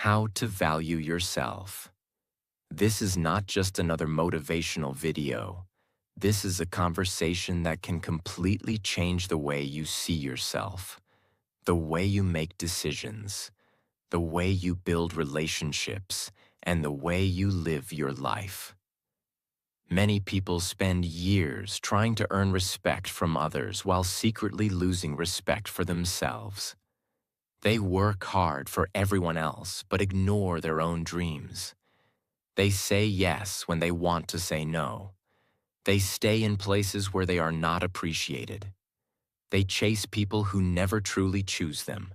How to value yourself. This is not just another motivational video. This is a conversation that can completely change the way you see yourself, the way you make decisions, the way you build relationships, and the way you live your life. Many people spend years trying to earn respect from others while secretly losing respect for themselves. They work hard for everyone else but ignore their own dreams. They say yes when they want to say no. They stay in places where they are not appreciated. They chase people who never truly choose them.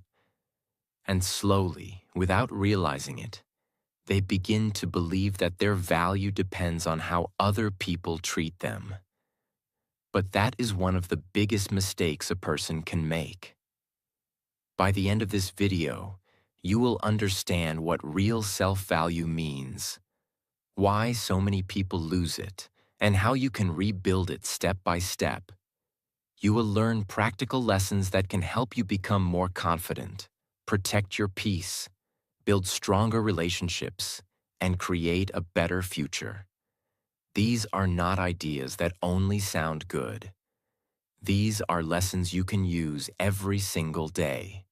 And slowly, without realizing it, they begin to believe that their value depends on how other people treat them. But that is one of the biggest mistakes a person can make. By the end of this video, you will understand what real self-value means, why so many people lose it, and how you can rebuild it step by step. You will learn practical lessons that can help you become more confident, protect your peace, build stronger relationships, and create a better future. These are not ideas that only sound good. These are lessons you can use every single day.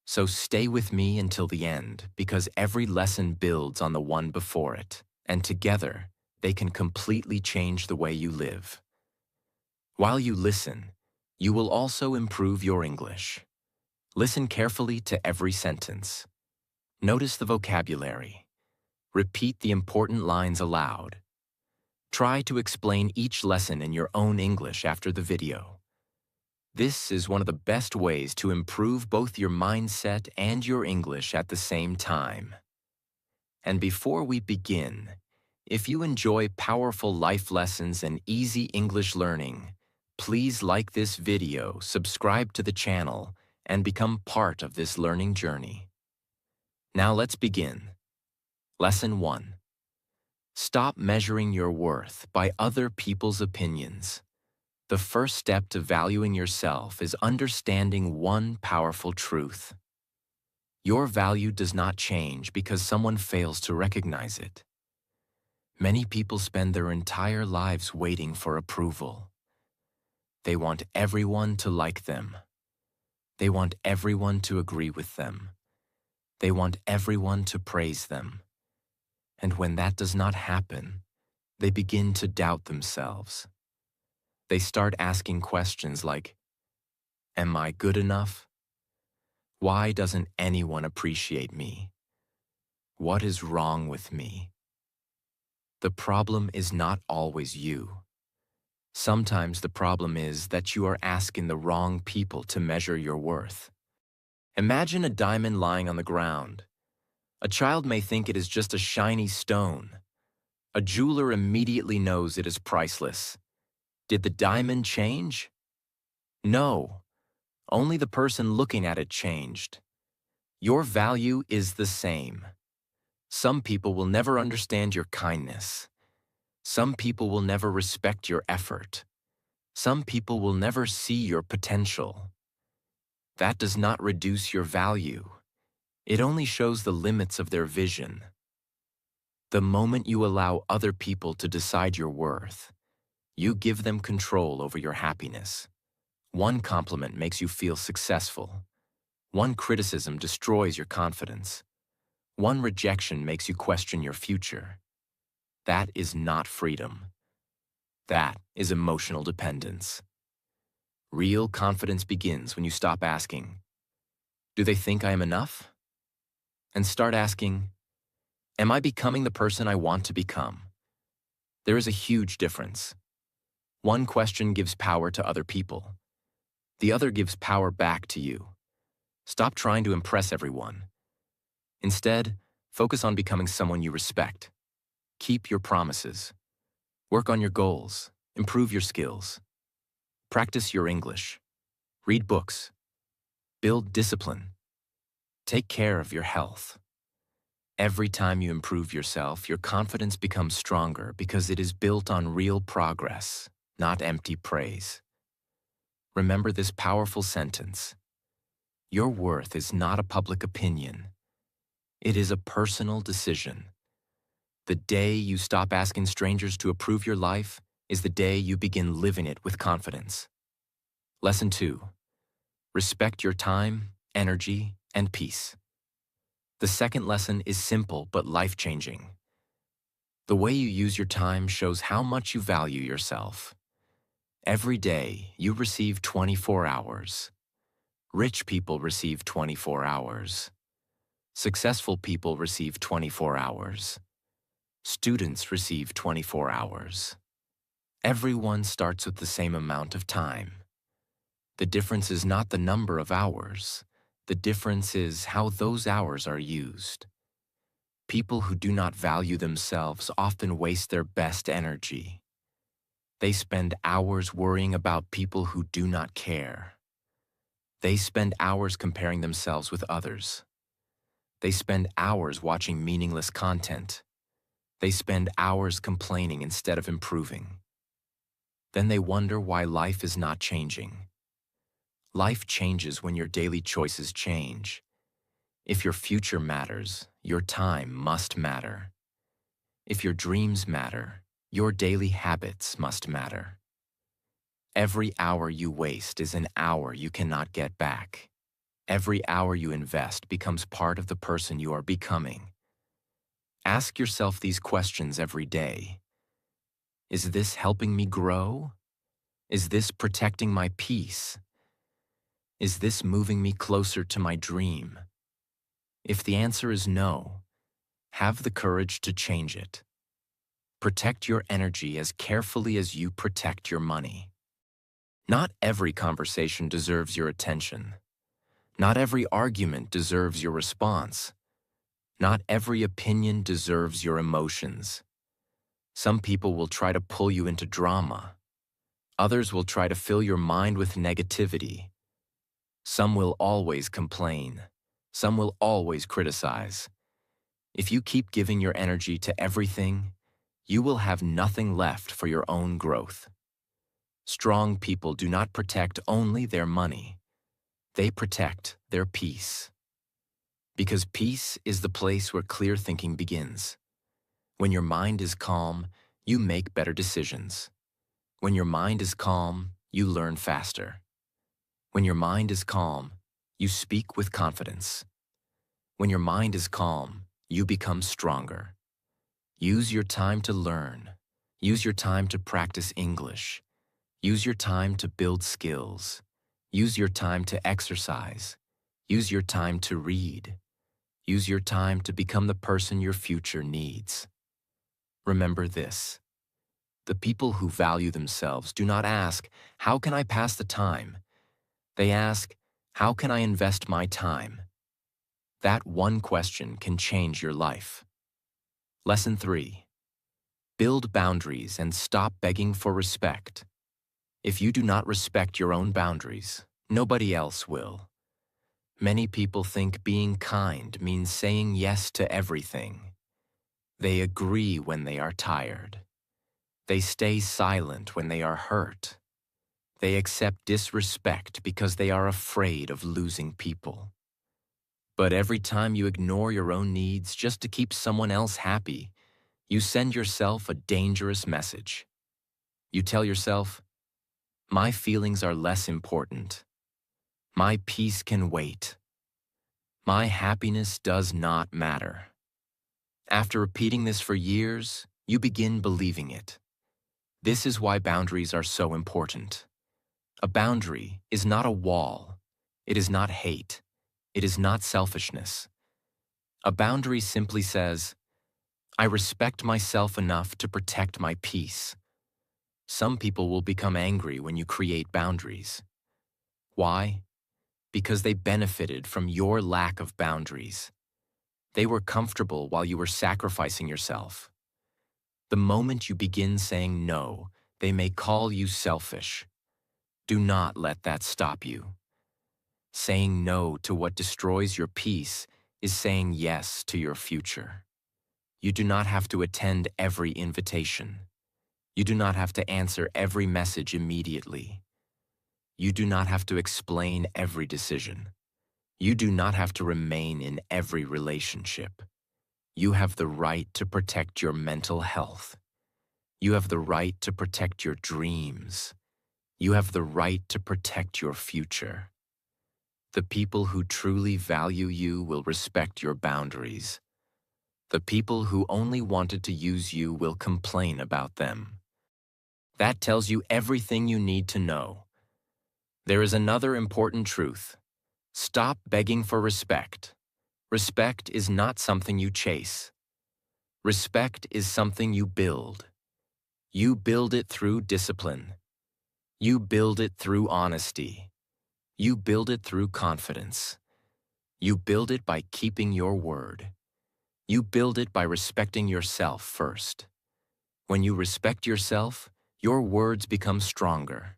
So stay with me until the end, because every lesson builds on the one before it, and together, they can completely change the way you live. While you listen, you will also improve your English. Listen carefully to every sentence. Notice the vocabulary. Repeat the important lines aloud. Try to explain each lesson in your own English after the video. This is one of the best ways to improve both your mindset and your English at the same time. And before we begin, if you enjoy powerful life lessons and easy English learning, please like this video, subscribe to the channel, and become part of this learning journey. Now let's begin. Lesson 1. Stop measuring your worth by other people's opinions. The first step to valuing yourself is understanding one powerful truth. Your value does not change because someone fails to recognize it. Many people spend their entire lives waiting for approval. They want everyone to like them. They want everyone to agree with them. They want everyone to praise them. And when that does not happen, they begin to doubt themselves. They start asking questions like, am I good enough? Why doesn't anyone appreciate me? What is wrong with me? The problem is not always you. Sometimes the problem is that you are asking the wrong people to measure your worth. Imagine a diamond lying on the ground. A child may think it is just a shiny stone. A jeweler immediately knows it is priceless. Did the diamond change? No, only the person looking at it changed. Your value is the same. Some people will never understand your kindness. Some people will never respect your effort. Some people will never see your potential. That does not reduce your value. It only shows the limits of their vision. The moment you allow other people to decide your worth, you give them control over your happiness. One compliment makes you feel successful. One criticism destroys your confidence. One rejection makes you question your future. That is not freedom. That is emotional dependence. Real confidence begins when you stop asking, do they think I am enough? And start asking, am I becoming the person I want to become? There is a huge difference. One question gives power to other people. The other gives power back to you. Stop trying to impress everyone. Instead, focus on becoming someone you respect. Keep your promises. Work on your goals. Improve your skills. Practice your English. Read books. Build discipline. Take care of your health. Every time you improve yourself, your confidence becomes stronger because it is built on real progress, not empty praise. Remember this powerful sentence. Your worth is not a public opinion. It is a personal decision. The day you stop asking strangers to approve your life is the day you begin living it with confidence. Lesson 2. Respect your time, energy, and peace. The second lesson is simple but life-changing. The way you use your time shows how much you value yourself. Every day, you receive 24 hours. Rich people receive 24 hours. Successful people receive 24 hours. Students receive 24 hours. Everyone starts with the same amount of time. The difference is not the number of hours. The difference is how those hours are used. People who do not value themselves often waste their best energy. They spend hours worrying about people who do not care. They spend hours comparing themselves with others. They spend hours watching meaningless content. They spend hours complaining instead of improving. Then they wonder why life is not changing. Life changes when your daily choices change. If your future matters, your time must matter. If your dreams matter, your daily habits must matter. Every hour you waste is an hour you cannot get back. Every hour you invest becomes part of the person you are becoming. Ask yourself these questions every day. Is this helping me grow? Is this protecting my peace? Is this moving me closer to my dream? If the answer is no, have the courage to change it. Protect your energy as carefully as you protect your money. Not every conversation deserves your attention. Not every argument deserves your response. Not every opinion deserves your emotions. Some people will try to pull you into drama. Others will try to fill your mind with negativity. Some will always complain. Some will always criticize. If you keep giving your energy to everything, you will have nothing left for your own growth. Strong people do not protect only their money. They protect their peace. Because peace is the place where clear thinking begins. When your mind is calm, you make better decisions. When your mind is calm, you learn faster. When your mind is calm, you speak with confidence. When your mind is calm, you become stronger. Use your time to learn. Use your time to practice English. Use your time to build skills. Use your time to exercise. Use your time to read. Use your time to become the person your future needs. Remember this: the people who value themselves do not ask, "How can I pass the time?" They ask, "How can I invest my time?" That one question can change your life. Lesson 3. Build boundaries and stop begging for respect. If you do not respect your own boundaries, nobody else will. Many people think being kind means saying yes to everything. They agree when they are tired. They stay silent when they are hurt. They accept disrespect because they are afraid of losing people. But every time you ignore your own needs just to keep someone else happy, you send yourself a dangerous message. You tell yourself, "My feelings are less important. My peace can wait. My happiness does not matter." After repeating this for years, you begin believing it. This is why boundaries are so important. A boundary is not a wall. It is not hate. It is not selfishness. A boundary simply says, "I respect myself enough to protect my peace." Some people will become angry when you create boundaries. Why? Because they benefited from your lack of boundaries. They were comfortable while you were sacrificing yourself. The moment you begin saying no, they may call you selfish. Do not let that stop you. Saying no to what destroys your peace is saying yes to your future. You do not have to attend every invitation. You do not have to answer every message immediately. You do not have to explain every decision. You do not have to remain in every relationship. You have the right to protect your mental health. You have the right to protect your dreams. You have the right to protect your future. The people who truly value you will respect your boundaries. The people who only wanted to use you will complain about them. That tells you everything you need to know. There is another important truth. Stop begging for respect. Respect is not something you chase. Respect is something you build. You build it through discipline. You build it through honesty. You build it through confidence. You build it by keeping your word. You build it by respecting yourself first. When you respect yourself, your words become stronger.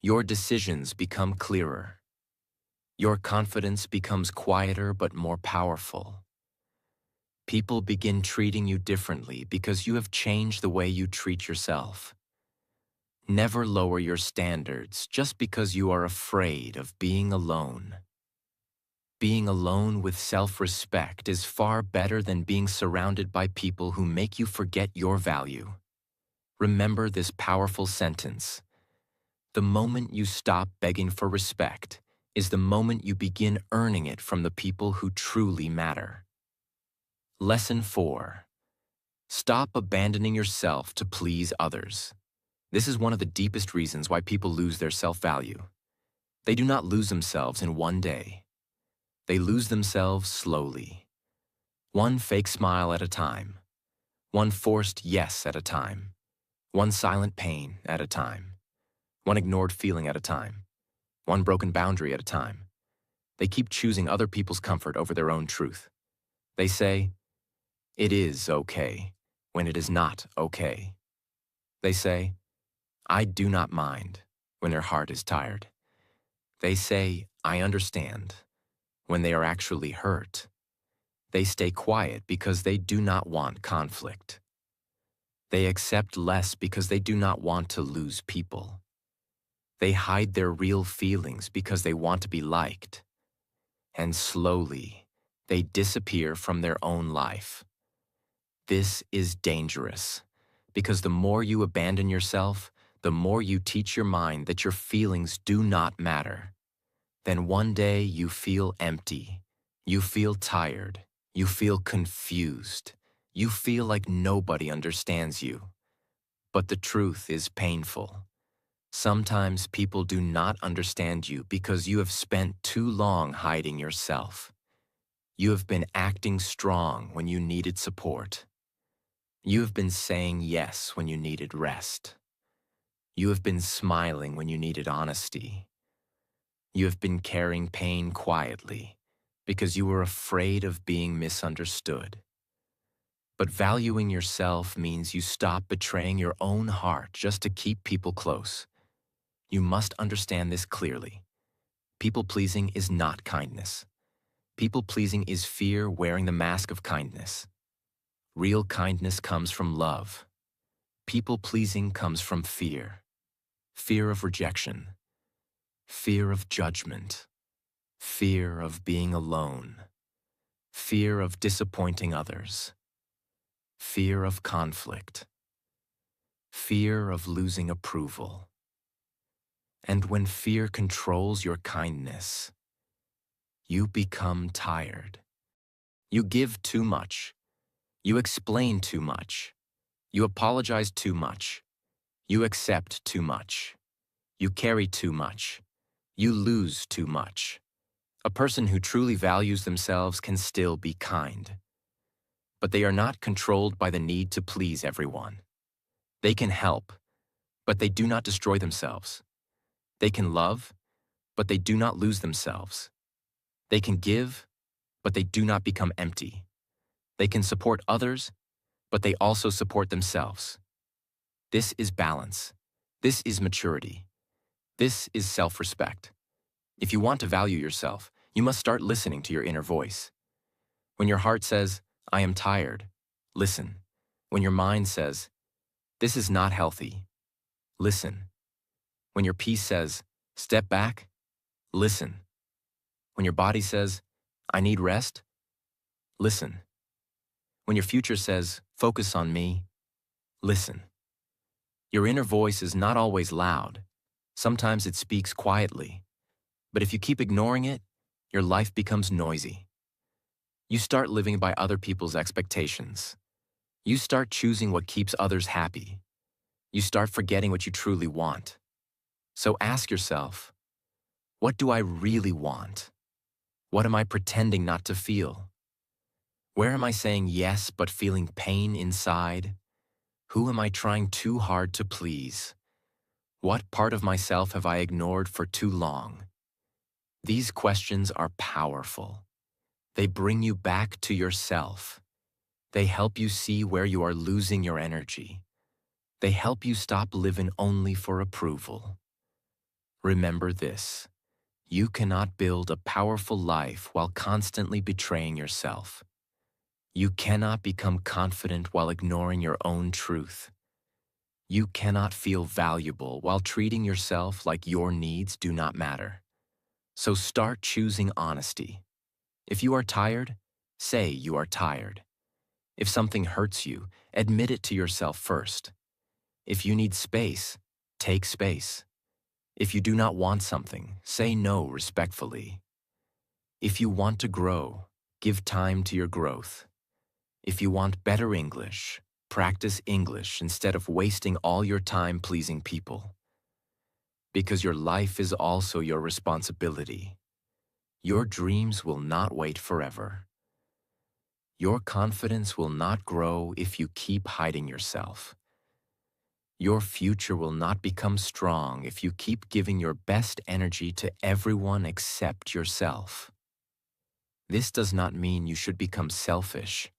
Your decisions become clearer. Your confidence becomes quieter but more powerful. People begin treating you differently because you have changed the way you treat yourself. Never lower your standards just because you are afraid of being alone. Being alone with self-respect is far better than being surrounded by people who make you forget your value. Remember this powerful sentence. The moment you stop begging for respect is the moment you begin earning it from the people who truly matter. Lesson 4. Stop abandoning yourself to please others. This is one of the deepest reasons why people lose their self-value. They do not lose themselves in one day. They lose themselves slowly. One fake smile at a time. One forced yes at a time. One silent pain at a time. One ignored feeling at a time. One broken boundary at a time. They keep choosing other people's comfort over their own truth. They say, "It is okay," when it is not okay. They say, "I do not mind," when their heart is tired. They say, "I understand," when they are actually hurt. They stay quiet because they do not want conflict. They accept less because they do not want to lose people. They hide their real feelings because they want to be liked. And slowly, they disappear from their own life. This is dangerous, because the more you abandon yourself, the more you teach your mind that your feelings do not matter. Then one day you feel empty, you feel tired, you feel confused, you feel like nobody understands you. But the truth is painful. Sometimes people do not understand you because you have spent too long hiding yourself. You have been acting strong when you needed support. You have been saying yes when you needed rest. You have been smiling when you needed honesty. You have been carrying pain quietly because you were afraid of being misunderstood. But valuing yourself means you stop betraying your own heart just to keep people close. You must understand this clearly. People-pleasing is not kindness. People-pleasing is fear wearing the mask of kindness. Real kindness comes from love. People-pleasing comes from fear. Fear of rejection. Fear of judgment. Fear of being alone. Fear of disappointing others. Fear of conflict. Fear of losing approval. And when fear controls your kindness, you become tired. You give too much. You explain too much. You apologize too much. You accept too much. You carry too much. You lose too much. A person who truly values themselves can still be kind. But they are not controlled by the need to please everyone. They can help, but they do not destroy themselves. They can love, but they do not lose themselves. They can give, but they do not become empty. They can support others, but they also support themselves. This is balance. This is maturity. This is self-respect. If you want to value yourself, you must start listening to your inner voice. When your heart says, "I am tired," listen. When your mind says, "This is not healthy," listen. When your peace says, "Step back," listen. When your body says, I need rest, listen. When your future says, focus on me, listen. Your inner voice is not always loud. Sometimes it speaks quietly. But if you keep ignoring it, your life becomes noisy. You start living by other people's expectations. You start choosing what keeps others happy. You start forgetting what you truly want. So ask yourself, what do I really want? What am I pretending not to feel? Where am I saying yes but feeling pain inside? Who am I trying too hard to please? What part of myself have I ignored for too long? These questions are powerful. They bring you back to yourself. They help you see where you are losing your energy. They help you stop living only for approval. Remember this: you cannot build a powerful life while constantly betraying yourself. You cannot become confident while ignoring your own truth. You cannot feel valuable while treating yourself like your needs do not matter. So start choosing honesty. If you are tired, say you are tired. If something hurts you, admit it to yourself first. If you need space, take space. If you do not want something, say no respectfully. If you want to grow, give time to your growth. If you want better English, practice English instead of wasting all your time pleasing people. Because your life is also your responsibility. Your dreams will not wait forever. Your confidence will not grow if you keep hiding yourself. Your future will not become strong if you keep giving your best energy to everyone except yourself. This does not mean you should become selfish.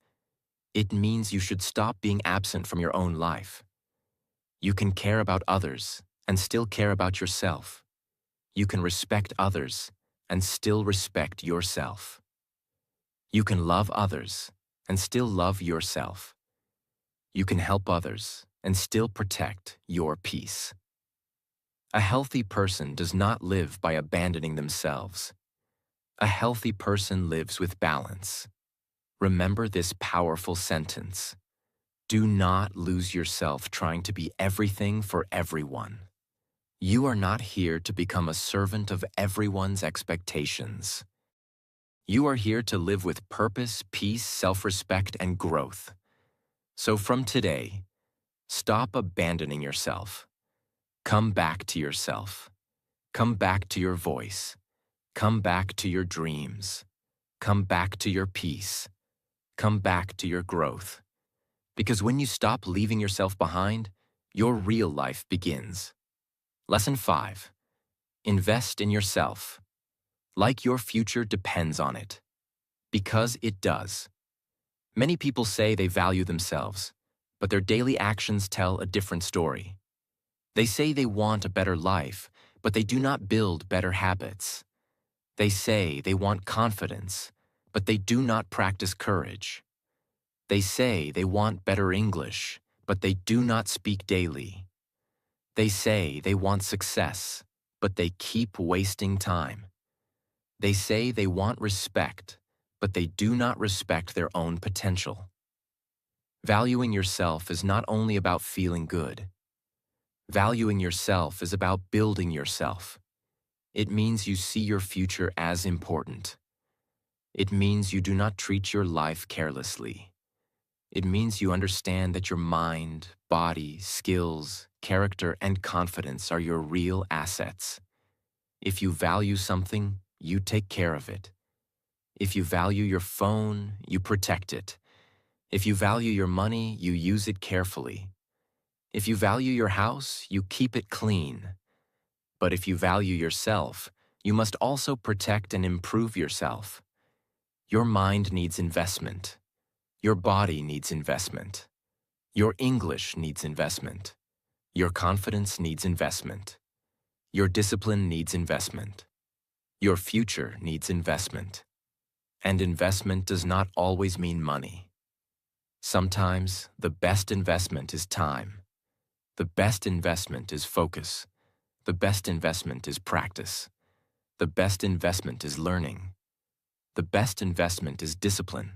It means you should stop being absent from your own life. You can care about others and still care about yourself. You can respect others and still respect yourself. You can love others and still love yourself. You can help others and still protect your peace. A healthy person does not live by abandoning themselves. A healthy person lives with balance. Remember this powerful sentence: do not lose yourself trying to be everything for everyone. You are not here to become a servant of everyone's expectations. You are here to live with purpose, peace, self-respect, and growth. So from today, stop abandoning yourself. Come back to yourself. Come back to your voice. Come back to your dreams. Come back to your peace. Come back to your growth. Because when you stop leaving yourself behind, your real life begins. Lesson 5. Invest in yourself. Like your future depends on it. Because it does. Many people say they value themselves, but their daily actions tell a different story. They say they want a better life, but they do not build better habits. They say they want confidence, but they do not practice courage. They say they want better English, but they do not speak daily. They say they want success, but they keep wasting time. They say they want respect, but they do not respect their own potential. Valuing yourself is not only about feeling good. Valuing yourself is about building yourself. It means you see your future as important. It means you do not treat your life carelessly. It means you understand that your mind, body, skills, character, and confidence are your real assets. If you value something, you take care of it. If you value your phone, you protect it. If you value your money, you use it carefully. If you value your house, you keep it clean. But if you value yourself, you must also protect and improve yourself. Your mind needs investment. Your body needs investment. Your English needs investment. Your confidence needs investment. Your discipline needs investment. Your future needs investment. And investment does not always mean money. Sometimes the best investment is time. The best investment is focus. The best investment is practice. The best investment is learning. The best investment is discipline.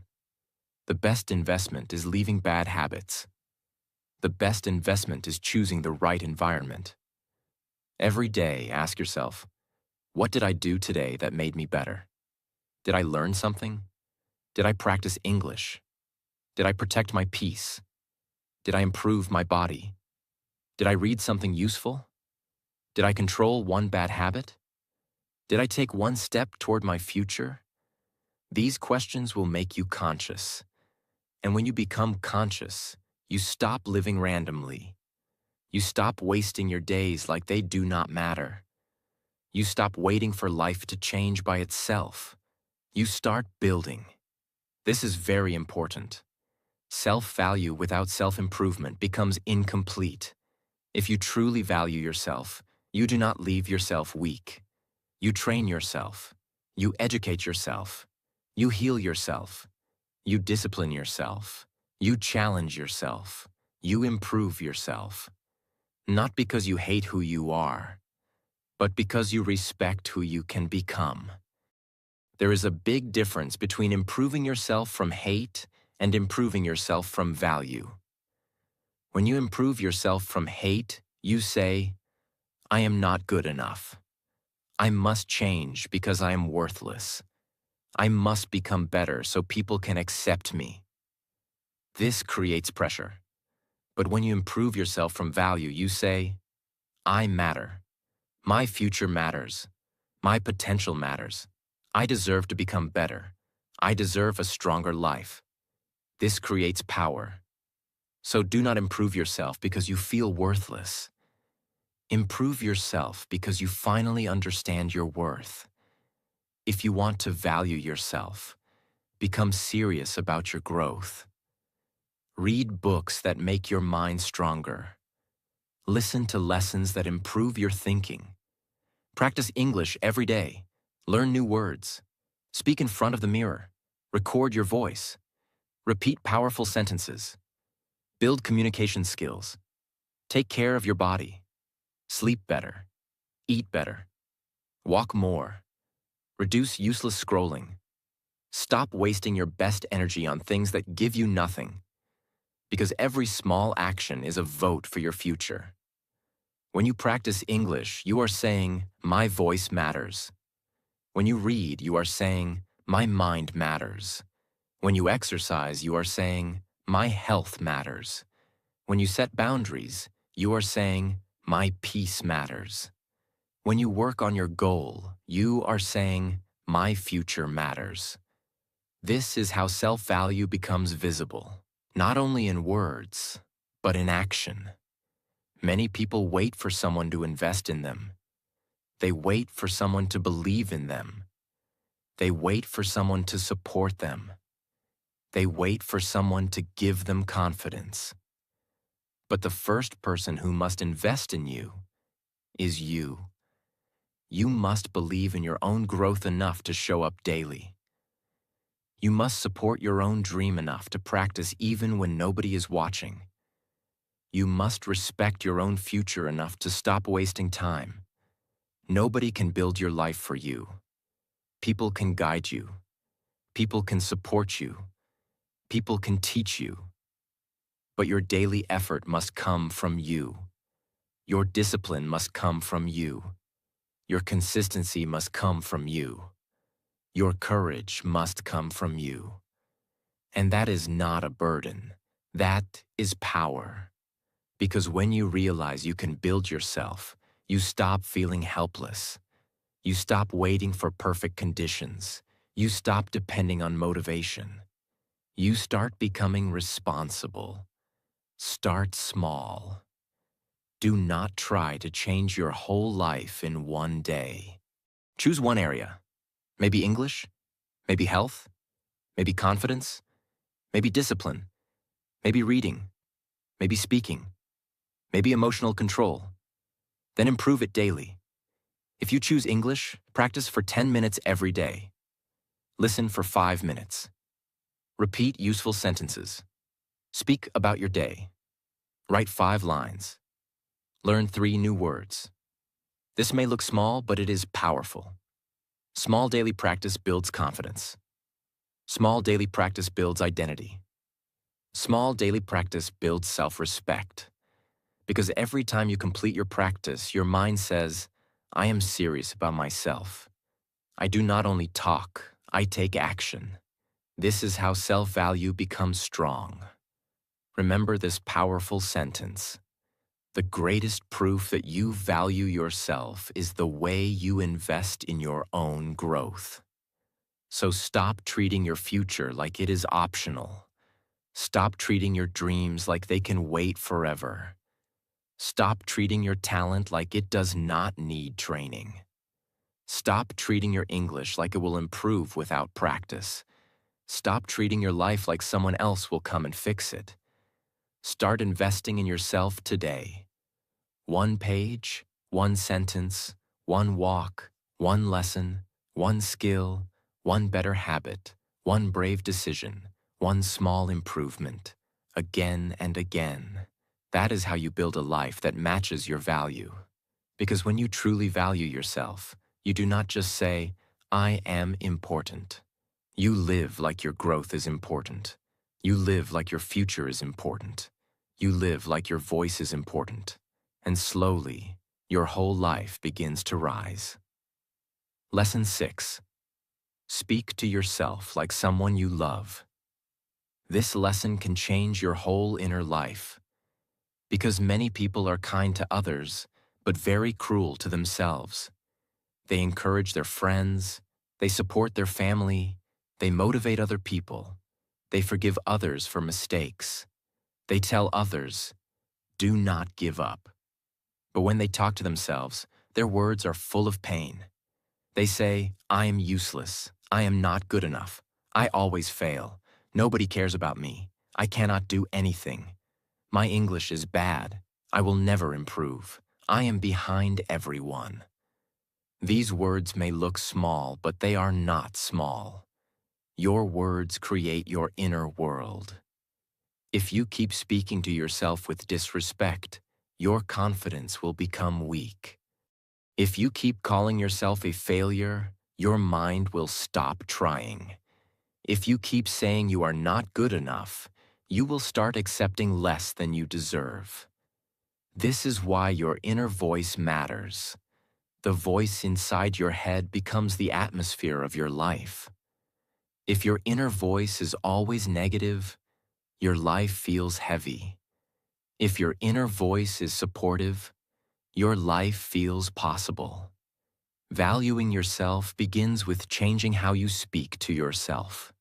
The best investment is leaving bad habits. The best investment is choosing the right environment. Every day, ask yourself, what did I do today that made me better? Did I learn something? Did I practice English? Did I protect my peace? Did I improve my body? Did I read something useful? Did I control one bad habit? Did I take one step toward my future? These questions will make you conscious. And when you become conscious, you stop living randomly. You stop wasting your days like they do not matter. You stop waiting for life to change by itself. You start building. This is very important. Self-value without self-improvement becomes incomplete. If you truly value yourself, you do not leave yourself weak. You train yourself. You educate yourself. You heal yourself. You discipline yourself. You challenge yourself. You improve yourself. Not because you hate who you are, but because you respect who you can become. There is a big difference between improving yourself from hate and improving yourself from value. When you improve yourself from hate, you say, I am not good enough. I must change because I am worthless. I must become better so people can accept me. This creates pressure. But when you improve yourself from value, you say, I matter. My future matters. My potential matters. I deserve to become better. I deserve a stronger life. This creates power. So do not improve yourself because you feel worthless. Improve yourself because you finally understand your worth. If you want to value yourself, become serious about your growth. Read books that make your mind stronger. Listen to lessons that improve your thinking. Practice English every day. Learn new words. Speak in front of the mirror. Record your voice. Repeat powerful sentences. Build communication skills. Take care of your body. Sleep better. Eat better. Walk more. Reduce useless scrolling. Stop wasting your best energy on things that give you nothing. Because every small action is a vote for your future. When you practice English, you are saying, my voice matters. When you read, you are saying, my mind matters. When you exercise, you are saying, my health matters. When you set boundaries, you are saying, my peace matters. When you work on your goal, you are saying, my future matters. This is how self-value becomes visible, not only in words, but in action. Many people wait for someone to invest in them. They wait for someone to believe in them. They wait for someone to support them. They wait for someone to give them confidence. But the first person who must invest in you is you. You must believe in your own growth enough to show up daily. You must support your own dream enough to practice even when nobody is watching. You must respect your own future enough to stop wasting time. Nobody can build your life for you. People can guide you. People can support you. People can teach you. But your daily effort must come from you. Your discipline must come from you. Your consistency must come from you. Your courage must come from you. And that is not a burden. That is power. Because when you realize you can build yourself, you stop feeling helpless. You stop waiting for perfect conditions. You stop depending on motivation. You start becoming responsible. Start small. Do not try to change your whole life in one day. Choose one area. Maybe English, maybe health, maybe confidence, maybe discipline, maybe reading, maybe speaking, maybe emotional control. Then improve it daily. If you choose English, practice for 10 minutes every day. Listen for 5 minutes. Repeat useful sentences. Speak about your day. Write 5 lines. Learn 3 new words. This may look small, but it is powerful. Small daily practice builds confidence. Small daily practice builds identity. Small daily practice builds self-respect. Because every time you complete your practice, your mind says, I am serious about myself. I do not only talk, I take action. This is how self-value becomes strong. Remember this powerful sentence. The greatest proof that you value yourself is the way you invest in your own growth. So stop treating your future like it is optional. Stop treating your dreams like they can wait forever. Stop treating your talent like it does not need training. Stop treating your English like it will improve without practice. Stop treating your life like someone else will come and fix it. Start investing in yourself today. One page, one sentence, one walk, one lesson, one skill, one better habit, one brave decision, one small improvement, again and again. That is how you build a life that matches your value. Because when you truly value yourself, you do not just say, I am important. You live like your growth is important. You live like your future is important. You live like your voice is important. And slowly, your whole life begins to rise. Lesson 6. Speak to yourself like someone you love. This lesson can change your whole inner life. Because many people are kind to others, but very cruel to themselves. They encourage their friends, they support their family, they motivate other people, they forgive others for mistakes. They tell others, do not give up. But when they talk to themselves, their words are full of pain. They say, I am useless, I am not good enough, I always fail, nobody cares about me, I cannot do anything. My English is bad, I will never improve, I am behind everyone. These words may look small, but they are not small. Your words create your inner world. If you keep speaking to yourself with disrespect, your confidence will become weak. If you keep calling yourself a failure, your mind will stop trying. If you keep saying you are not good enough, you will start accepting less than you deserve. This is why your inner voice matters. The voice inside your head becomes the atmosphere of your life. If your inner voice is always negative, your life feels heavy. If your inner voice is supportive, your life feels possible. Valuing yourself begins with changing how you speak to yourself.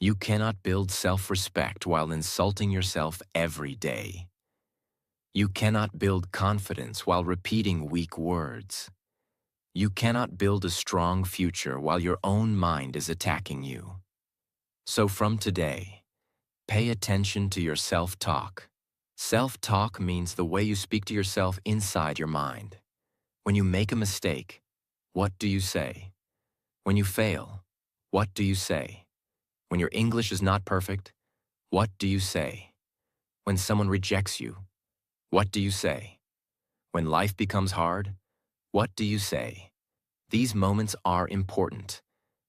You cannot build self-respect while insulting yourself every day. You cannot build confidence while repeating weak words. You cannot build a strong future while your own mind is attacking you. So from today, pay attention to your self-talk. Self-talk means the way you speak to yourself inside your mind. When you make a mistake, what do you say? When you fail, what do you say? When your English is not perfect, what do you say? When someone rejects you, what do you say? When life becomes hard, what do you say? These moments are important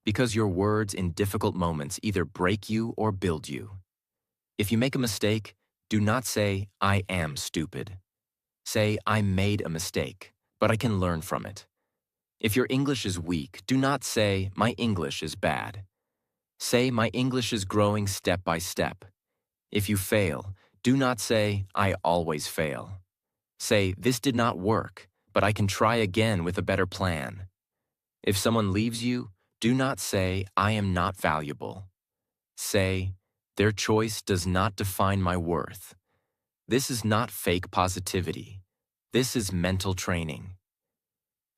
because your words in difficult moments either break you or build you. If you make a mistake, do not say, I am stupid. Say, I made a mistake, but I can learn from it. If your English is weak, do not say, my English is bad. Say, my English is growing step by step. If you fail, do not say, I always fail. Say, this did not work, but I can try again with a better plan. If someone leaves you, do not say, I am not valuable. Say, their choice does not define my worth. This is not fake positivity. This is mental training.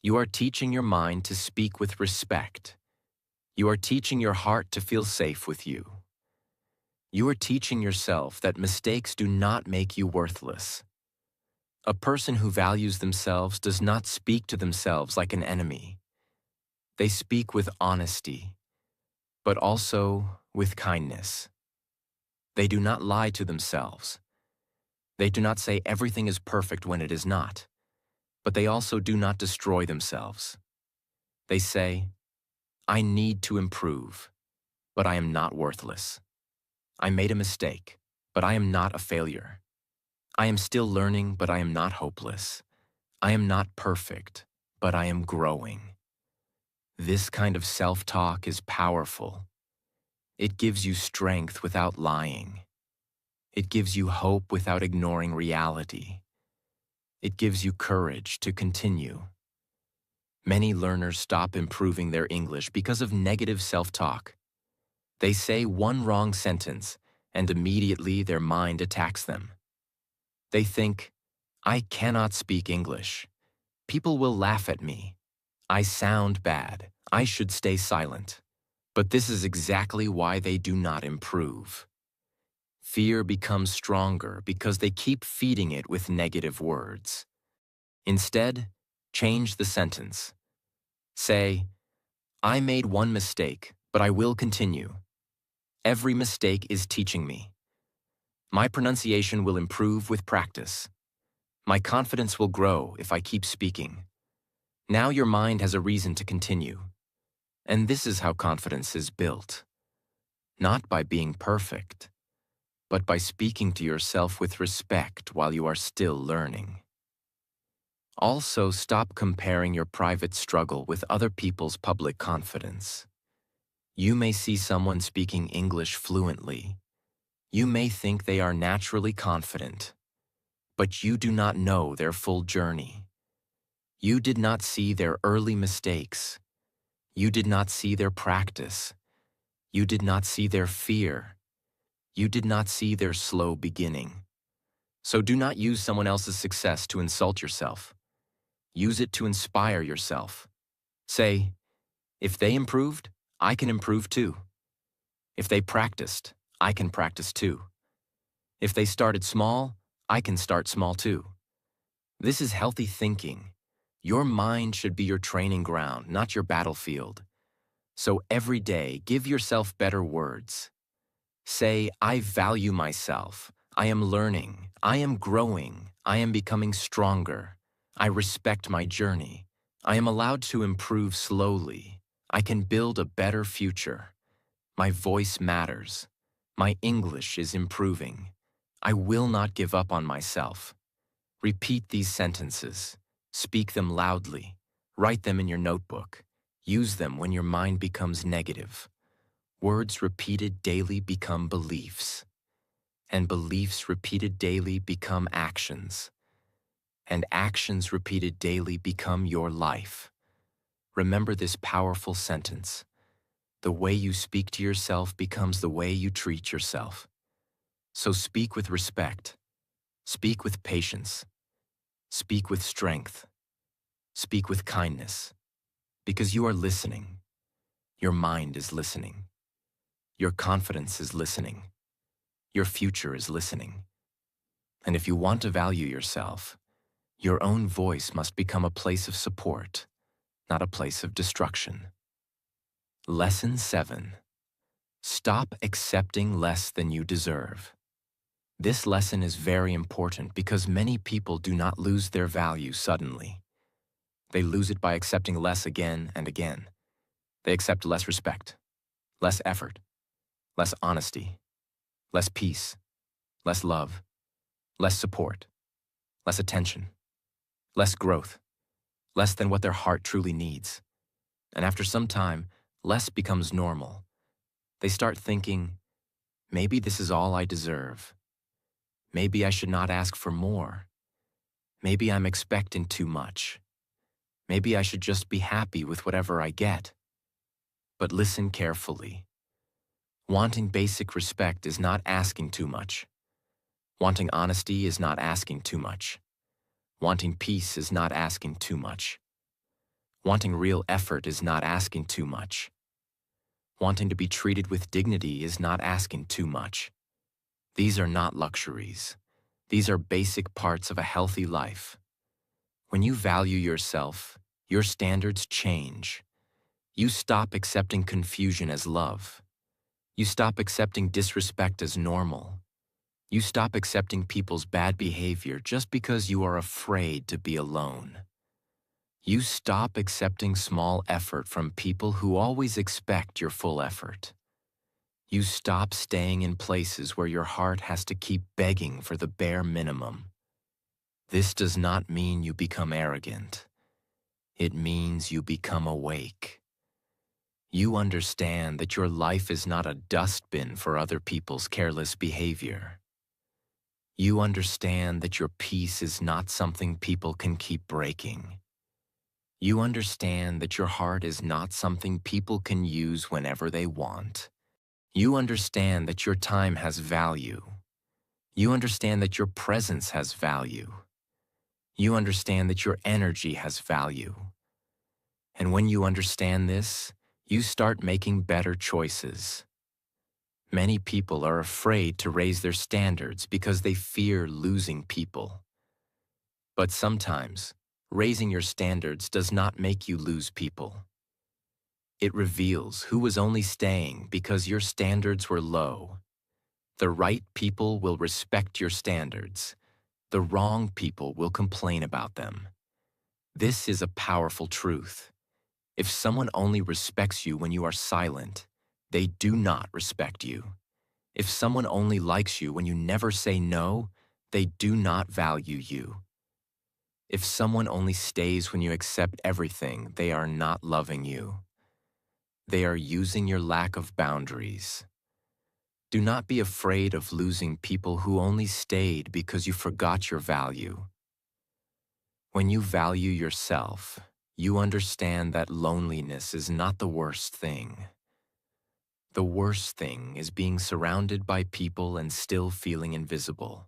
You are teaching your mind to speak with respect. You are teaching your heart to feel safe with you. You are teaching yourself that mistakes do not make you worthless. A person who values themselves does not speak to themselves like an enemy. They speak with honesty, but also with kindness. They do not lie to themselves. They do not say everything is perfect when it is not, but they also do not destroy themselves. They say, I need to improve, but I am not worthless. I made a mistake, but I am not a failure. I am still learning, but I am not hopeless. I am not perfect, but I am growing. This kind of self-talk is powerful. It gives you strength without lying. It gives you hope without ignoring reality. It gives you courage to continue. Many learners stop improving their English because of negative self-talk. They say one wrong sentence, and immediately their mind attacks them. They think, I cannot speak English. People will laugh at me. I sound bad. I should stay silent. But this is exactly why they do not improve. Fear becomes stronger because they keep feeding it with negative words. Instead, change the sentence. Say, I made one mistake, but I will continue. Every mistake is teaching me. My pronunciation will improve with practice. My confidence will grow if I keep speaking. Now your mind has a reason to continue. And this is how confidence is built. Not by being perfect, but by speaking to yourself with respect while you are still learning. Also, stop comparing your private struggle with other people's public confidence. You may see someone speaking English fluently. You may think they are naturally confident, but you do not know their full journey. You did not see their early mistakes. You did not see their practice. You did not see their fear. You did not see their slow beginning. So do not use someone else's success to insult yourself. Use it to inspire yourself. Say, if they improved, I can improve too. If they practiced, I can practice too. If they started small, I can start small too. This is healthy thinking. Your mind should be your training ground, not your battlefield. So every day, give yourself better words. Say, I value myself. I am learning. I am growing. I am becoming stronger. I respect my journey. I am allowed to improve slowly. I can build a better future. My voice matters. My English is improving. I will not give up on myself. Repeat these sentences. Speak them loudly. Write them in your notebook. Use them when your mind becomes negative. Words repeated daily become beliefs. And beliefs repeated daily become actions. And actions repeated daily become your life. Remember this powerful sentence. The way you speak to yourself becomes the way you treat yourself. So speak with respect. Speak with patience. Speak with strength. Speak with kindness. Because you are listening. Your mind is listening. Your confidence is listening. Your future is listening. And if you want to value yourself, your own voice must become a place of support, not a place of destruction. Lesson 7. Stop accepting less than you deserve. This lesson is very important because many people do not lose their value suddenly. They lose it by accepting less again and again. They accept less respect, less effort, less honesty, less peace, less love, less support, less attention, less growth, less than what their heart truly needs. And after some time, less becomes normal. They start thinking, maybe this is all I deserve. Maybe I should not ask for more. Maybe I'm expecting too much. Maybe I should just be happy with whatever I get. But listen carefully. Wanting basic respect is not asking too much. Wanting honesty is not asking too much. Wanting peace is not asking too much. Wanting real effort is not asking too much. Wanting to be treated with dignity is not asking too much. These are not luxuries. These are basic parts of a healthy life. When you value yourself, your standards change. You stop accepting confusion as love. You stop accepting disrespect as normal. You stop accepting people's bad behavior just because you are afraid to be alone. You stop accepting small effort from people who always expect your full effort. You stop staying in places where your heart has to keep begging for the bare minimum. This does not mean you become arrogant. It means you become awake. You understand that your life is not a dustbin for other people's careless behavior. You understand that your peace is not something people can keep breaking. You understand that your heart is not something people can use whenever they want. You understand that your time has value. You understand that your presence has value. You understand that your energy has value. And when you understand this, you start making better choices. Many people are afraid to raise their standards because they fear losing people. But sometimes, raising your standards does not make you lose people. It reveals who was only staying because your standards were low. The right people will respect your standards. The wrong people will complain about them. This is a powerful truth. If someone only respects you when you are silent, they do not respect you. If someone only likes you when you never say no, they do not value you. If someone only stays when you accept everything, they are not loving you. They are using your lack of boundaries. Do not be afraid of losing people who only stayed because you forgot your value. When you value yourself, you understand that loneliness is not the worst thing. The worst thing is being surrounded by people and still feeling invisible.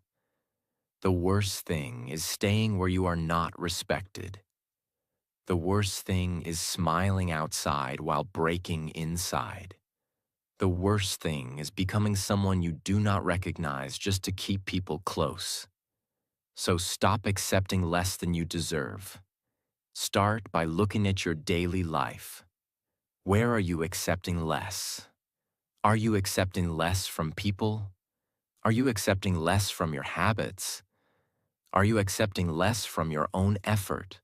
The worst thing is staying where you are not respected. The worst thing is smiling outside while breaking inside. The worst thing is becoming someone you do not recognize just to keep people close. So stop accepting less than you deserve. Start by looking at your daily life. Where are you accepting less? Are you accepting less from people? Are you accepting less from your habits? Are you accepting less from your own effort?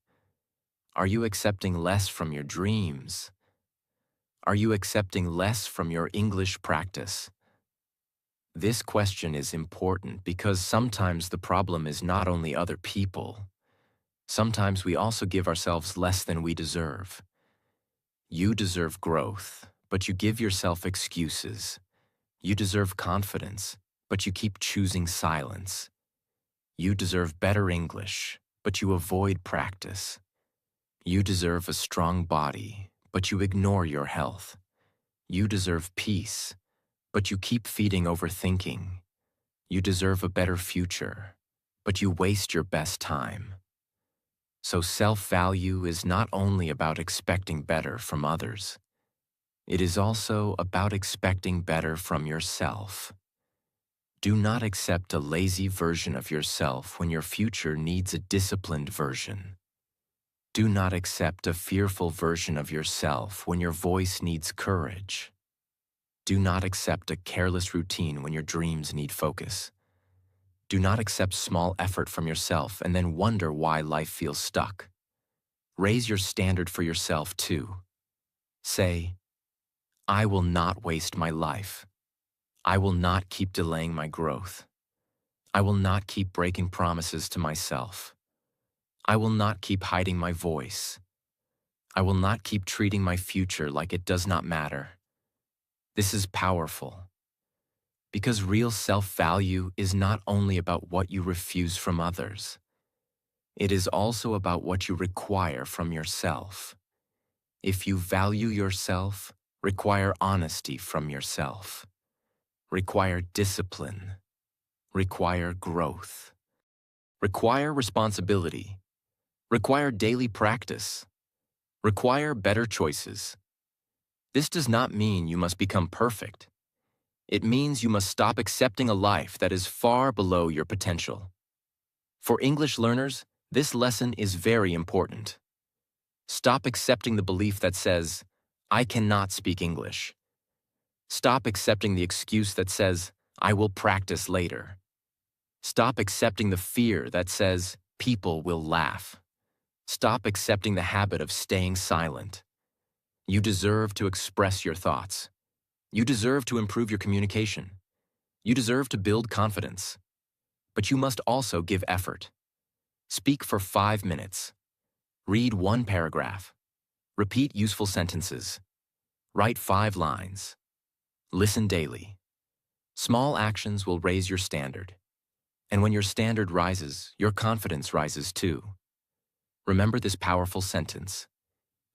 Are you accepting less from your dreams? Are you accepting less from your English practice? This question is important because sometimes the problem is not only other people. Sometimes we also give ourselves less than we deserve. You deserve growth, but you give yourself excuses. You deserve confidence, but you keep choosing silence. You deserve better English, but you avoid practice. You deserve a strong body, but you ignore your health. You deserve peace, but you keep feeding overthinking. You deserve a better future, but you waste your best time. So self-value is not only about expecting better from others. It is also about expecting better from yourself. Do not accept a lazy version of yourself when your future needs a disciplined version. Do not accept a fearful version of yourself when your voice needs courage. Do not accept a careless routine when your dreams need focus. Do not accept small effort from yourself and then wonder why life feels stuck. Raise your standard for yourself too. Say, I will not waste my life. I will not keep delaying my growth. I will not keep breaking promises to myself. I will not keep hiding my voice. I will not keep treating my future like it does not matter. This is powerful. Because real self-value is not only about what you refuse from others. It is also about what you require from yourself. If you value yourself, require honesty from yourself. Require discipline. Require growth. Require responsibility. Require daily practice. Require better choices. This does not mean you must become perfect. It means you must stop accepting a life that is far below your potential. For English learners, this lesson is very important. Stop accepting the belief that says, I cannot speak English. Stop accepting the excuse that says, I will practice later. Stop accepting the fear that says, people will laugh. Stop accepting the habit of staying silent. You deserve to express your thoughts. You deserve to improve your communication. You deserve to build confidence. But you must also give effort. Speak for 5 minutes. Read 1 paragraph. Repeat useful sentences. Write 5 lines. Listen daily. Small actions will raise your standard. And when your standard rises, your confidence rises too. Remember this powerful sentence.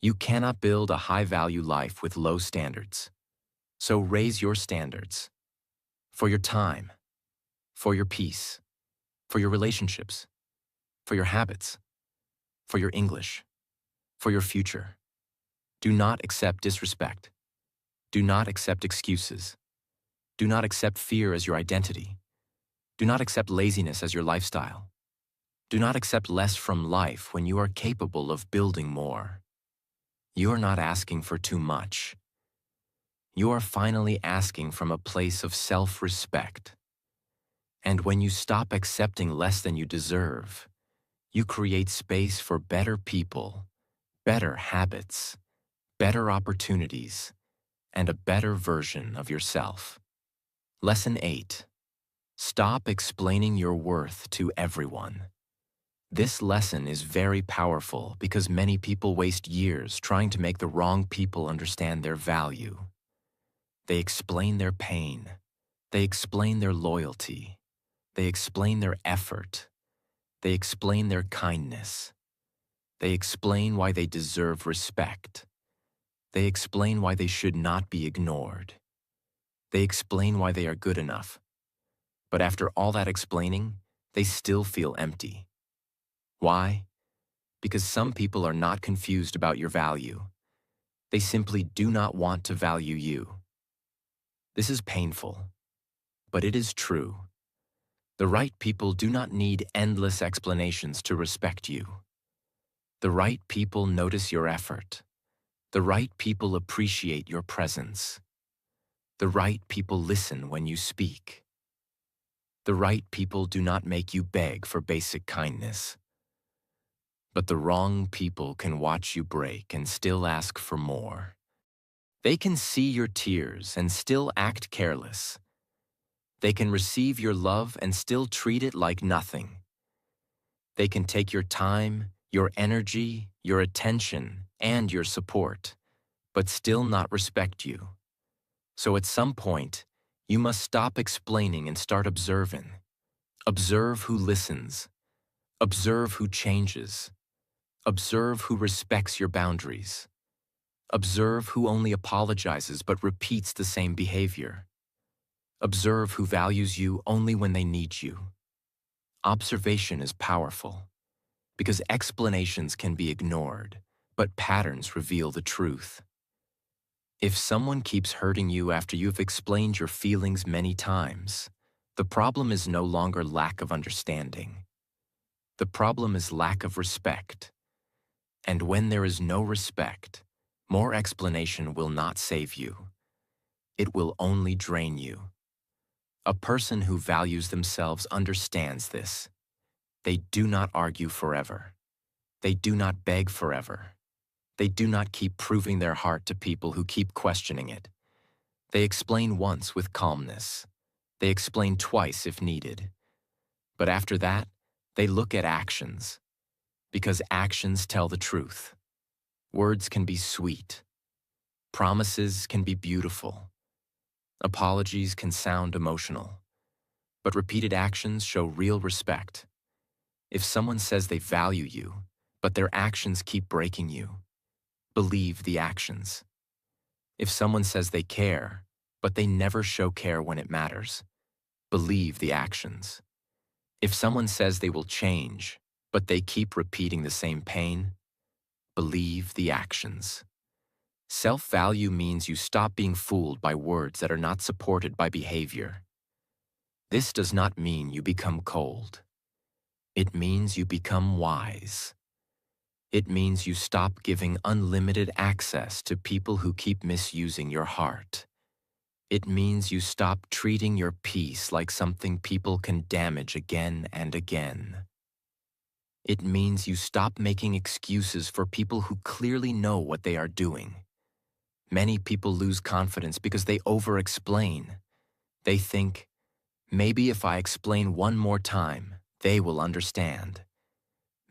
You cannot build a high-value life with low standards. So raise your standards. For your time, for your peace, for your relationships, for your habits, for your English, for your future. Do not accept disrespect. Do not accept excuses. Do not accept fear as your identity. Do not accept laziness as your lifestyle. Do not accept less from life when you are capable of building more. You are not asking for too much. You are finally asking from a place of self-respect. And when you stop accepting less than you deserve, you create space for better people, better habits, better opportunities, and a better version of yourself. Lesson 8. Stop explaining your worth to everyone. This lesson is very powerful because many people waste years trying to make the wrong people understand their value. They explain their pain. They explain their loyalty. They explain their effort. They explain their kindness. They explain why they deserve respect. They explain why they should not be ignored. They explain why they are good enough. But after all that explaining, they still feel empty. Why? Because some people are not confused about your value. They simply do not want to value you. This is painful, but it is true. The right people do not need endless explanations to respect you. The right people notice your effort. The right people appreciate your presence. The right people listen when you speak. The right people do not make you beg for basic kindness. But the wrong people can watch you break and still ask for more. They can see your tears and still act careless. They can receive your love and still treat it like nothing. They can take your time, your energy, your attention, and your support, but still not respect you. So at some point, you must stop explaining and start observing. Observe who listens. Observe who changes. Observe who respects your boundaries. Observe who only apologizes but repeats the same behavior. Observe who values you only when they need you. Observation is powerful because explanations can be ignored, but patterns reveal the truth. If someone keeps hurting you after you've explained your feelings many times, the problem is no longer lack of understanding. The problem is lack of respect. And when there is no respect, more explanation will not save you. It will only drain you. A person who values themselves understands this. They do not argue forever. They do not beg forever. They do not keep proving their heart to people who keep questioning it. They explain once with calmness. They explain twice if needed. But after that, they look at actions, because actions tell the truth. Words can be sweet. Promises can be beautiful. Apologies can sound emotional. But repeated actions show real respect. If someone says they value you, but their actions keep breaking you, believe the actions. If someone says they care, but they never show care when it matters, believe the actions. If someone says they will change, but they keep repeating the same pain, believe the actions. Self-value means you stop being fooled by words that are not supported by behavior. This does not mean you become cold. It means you become wise. It means you stop giving unlimited access to people who keep misusing your heart. It means you stop treating your peace like something people can damage again and again. It means you stop making excuses for people who clearly know what they are doing. Many people lose confidence because they over-explain. They think, maybe if I explain one more time, they will understand.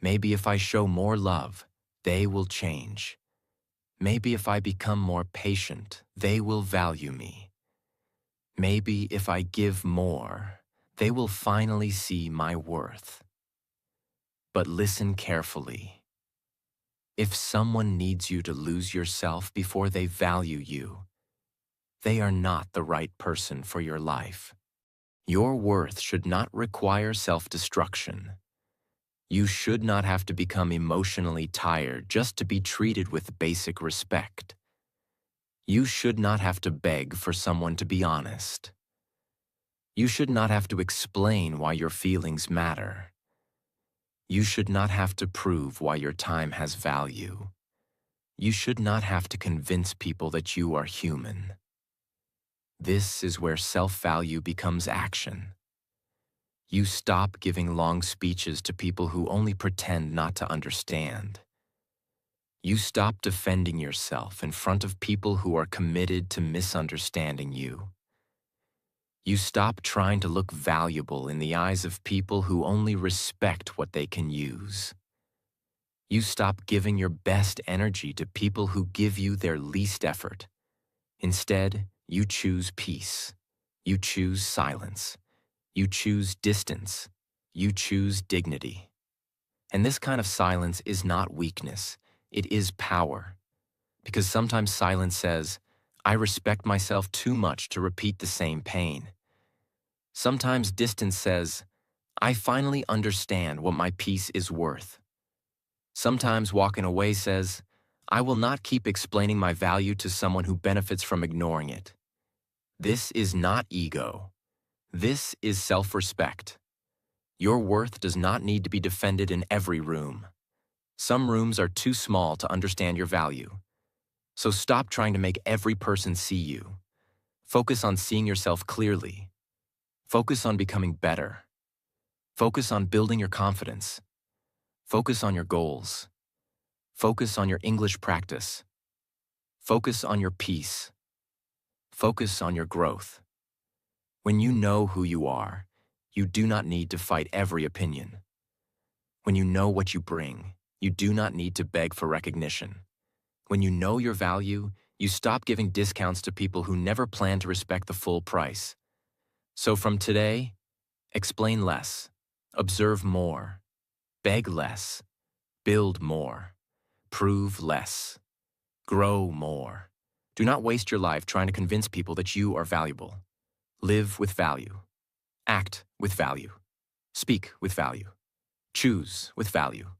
Maybe if I show more love, they will change. Maybe if I become more patient, they will value me. Maybe if I give more, they will finally see my worth. But listen carefully. If someone needs you to lose yourself before they value you, they are not the right person for your life. Your worth should not require self-destruction. You should not have to become emotionally tired just to be treated with basic respect. You should not have to beg for someone to be honest. You should not have to explain why your feelings matter. You should not have to prove why your time has value. You should not have to convince people that you are human. This is where self-value becomes action. You stop giving long speeches to people who only pretend not to understand. You stop defending yourself in front of people who are committed to misunderstanding you. You stop trying to look valuable in the eyes of people who only respect what they can use. You stop giving your best energy to people who give you their least effort. Instead, you choose peace. You choose silence. You choose distance. You choose dignity. And this kind of silence is not weakness. It is power. Because sometimes silence says, I respect myself too much to repeat the same pain. Sometimes distance says, I finally understand what my peace is worth. Sometimes walking away says, I will not keep explaining my value to someone who benefits from ignoring it. This is not ego. This is self-respect. Your worth does not need to be defended in every room. Some rooms are too small to understand your value. So stop trying to make every person see you. Focus on seeing yourself clearly. Focus on becoming better. Focus on building your confidence. Focus on your goals. Focus on your English practice. Focus on your peace. Focus on your growth. When you know who you are, you do not need to fight every opinion. When you know what you bring, you do not need to beg for recognition. When you know your value, you stop giving discounts to people who never plan to respect the full price. So from today, explain less, observe more, beg less, build more, prove less, grow more. Do not waste your life trying to convince people that you are valuable. Live with value. Act with value. Speak with value. Choose with value.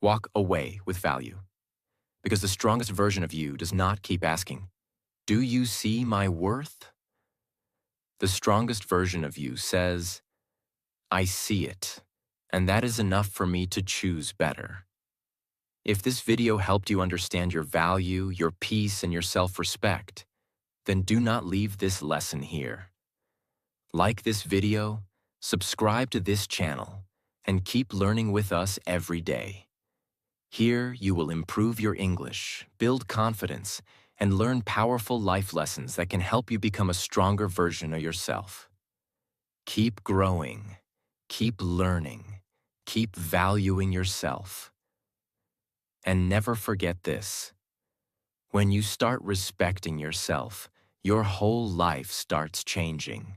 Walk away with value. Because the strongest version of you does not keep asking, do you see my worth? The strongest version of you says, I see it, and that is enough for me to choose better. If this video helped you understand your value, your peace, and your self-respect, then do not leave this lesson here. Like this video, subscribe to this channel, and keep learning with us every day. Here, you will improve your English, build confidence, and learn powerful life lessons that can help you become a stronger version of yourself. Keep growing, keep learning, keep valuing yourself. And never forget this. When you start respecting yourself, your whole life starts changing.